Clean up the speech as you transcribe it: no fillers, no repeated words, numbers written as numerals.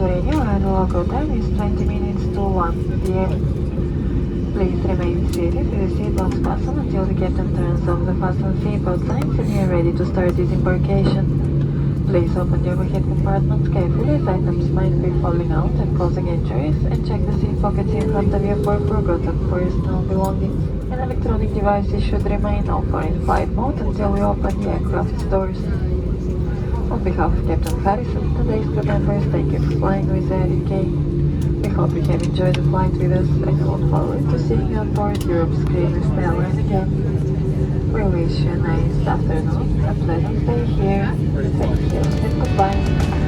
Santorini, where the local time is 20 minutes to 1 p.m. Please remain seated with your seatbelts fastened until the captain turns off the fasten seatbelt signs and you are ready to start disembarkation. Please open the overhead compartments carefully as items might be falling out and causing injuries, and check the seat pockets in front of you for forgotten personal belongings. And electronic devices should remain off or in flight mode until we open the aircraft's doors. On behalf of Captain Harrison and today's crew members, thank you for flying with ANTI. We hope you have enjoyed the flight with us and we look forward to seeing you on board Europe's greatest airline again. We wish you a nice afternoon, a pleasant stay here. Thank you and goodbye.